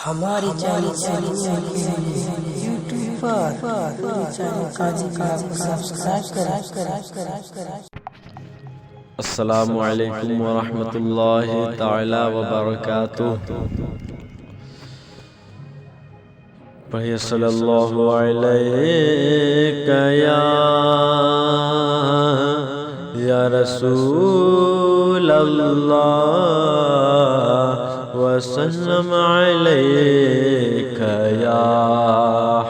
ہماری چینل سے یوٹیوب پر چینل قاضی کا سبسکرائب کریں۔ السلام علیکم ورحمۃ اللہ تعالی وبرکاتہ۔ پڑھیے صلی اللہ علیہ یا رسول اللہ وسلم علیک یا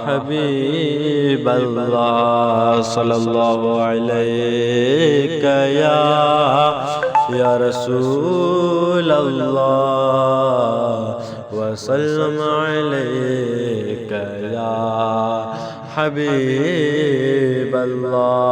حبیب اللہ، صلی اللہ علیک یا رسول اللہ وسلم علیک یا حبیب اللہ۔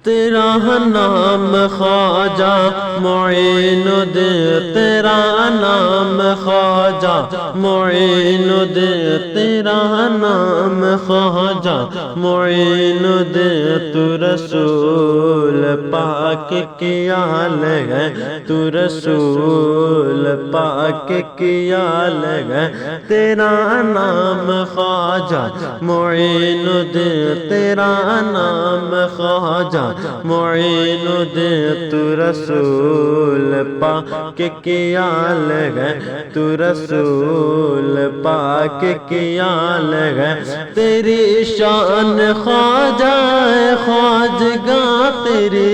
تیرا نام خواجہ معین الدین، تیرا نام خواجہ معین الدین، تیرا نام خواجہ معین الدین، تو رسول پاک کی آل ہے، تو رسول پاک کی آل ہے۔ تیرا نام خواجہ معین الدین، تیرا نام خواجہ معین الدین، تو رسول پاک کی آل ہے، تو رسول پاک کی آل ہے۔ تیری شان خواجہ خواجگاہ، تیری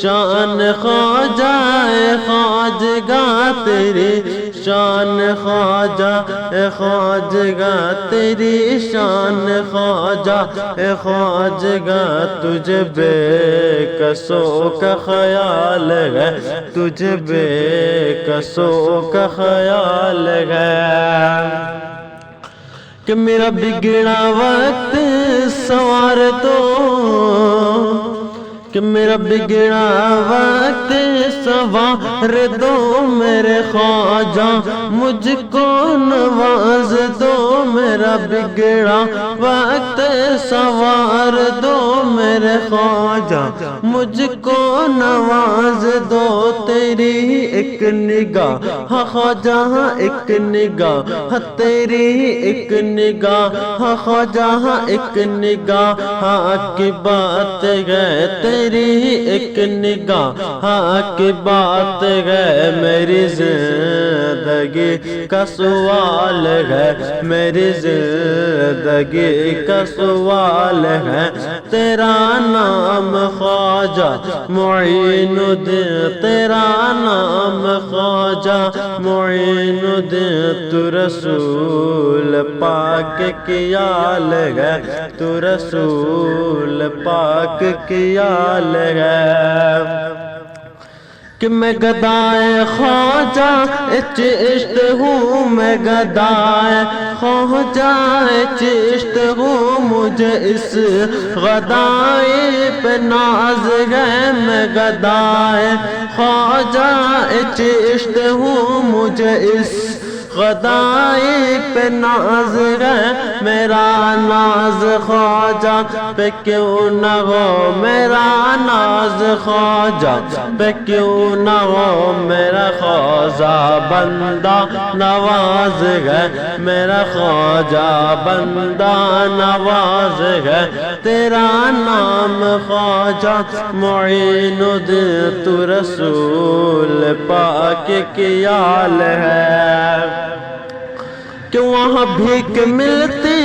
شان خواجہ خواجگاہ، تیری شان خواجہ خواجگاہ، تیری شان خواجہ خواجگاہ۔ تجھے بے کسوں کا خیال ہے، تجھے بے کسوں کا خیال ہے، کہ میرا بگڑا وقت سنوار دو، کہ میرا بگڑا وقت سنوار دو، میرے خواجہ مجھ کو نواز دو، میرا بگڑا وقت سنوار دو، میرے خواجہ مجھ کو نواز دو۔ تیری ایک نگاہ خواجہ ایک نگاہ، تیری ایک نگاہ خواجہ ایک نگاہ کی بات ہے، تیری ایک نگاہ کی بات ہے، میری زندگی کا سوال ہے، میری زندگی کا سوال ہے۔ تیرا نام خواجہ معین الدین، تیرا نام خواجہ معین الدین، تو رسول پاک کی آل ہے، تو رسول پاک کی آل ہے۔ کہ میں گدائے خواجہ چشت ہوں، میں گدائے خواجہ چشت ہوں، مجھے اس گدائی پہ ناز ہے، میں گدائے خواجہ چشت ہوں، مجھے اس گدائی پہ ناز ہے، میرا ناز خواجہ پہ کیوں نہ ہو، میرا ناز خواجہ پہ کیوں نہ ہو، میرا خواجہ بندہ نواز ہے، میرا خواجہ بندہ نواز ہے۔ تیرا نام خواجہ معین الدین، تو رسول پاک کی آل ہے، کہ وہاں بھیک ملتی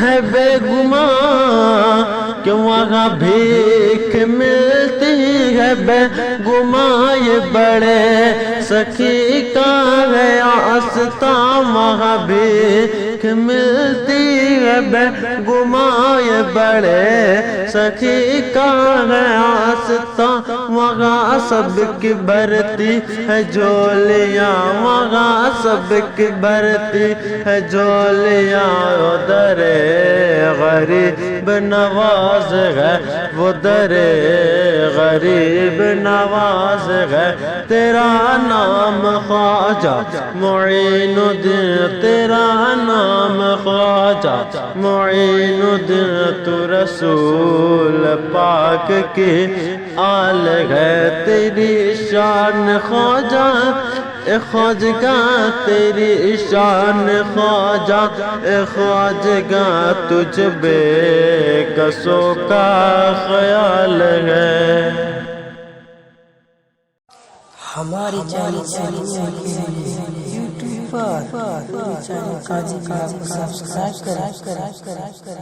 ہے بے گماں، کہ وہاں بھیک ملتی ہے بے گماں، یہ بڑے سخی کا ہے آستاں، وہاں بھیک ملتی ہے بے گماں، یہ بڑے سخی کا ہے آستاں، وہاں سب کی بھرتی ہے جھولیاں، وہاں سب کی بھرتی ہے جھولیاں، ادھر غریب نواز ہے، وہ در غریب نواز ہے۔ تیرا نام خواجہ معین الدین، تیرا نام خواجہ معین الدین، تو رسول پاک کی آل ہے، تیری شان خواجہ اے خواجگاں تیری شان خواجہ، اے خواجگاں تجھ بے کسوں کا خیال ہے۔ ہماری چینل یوٹیوب پر چینل قاضی کو سبسکرائب کریں۔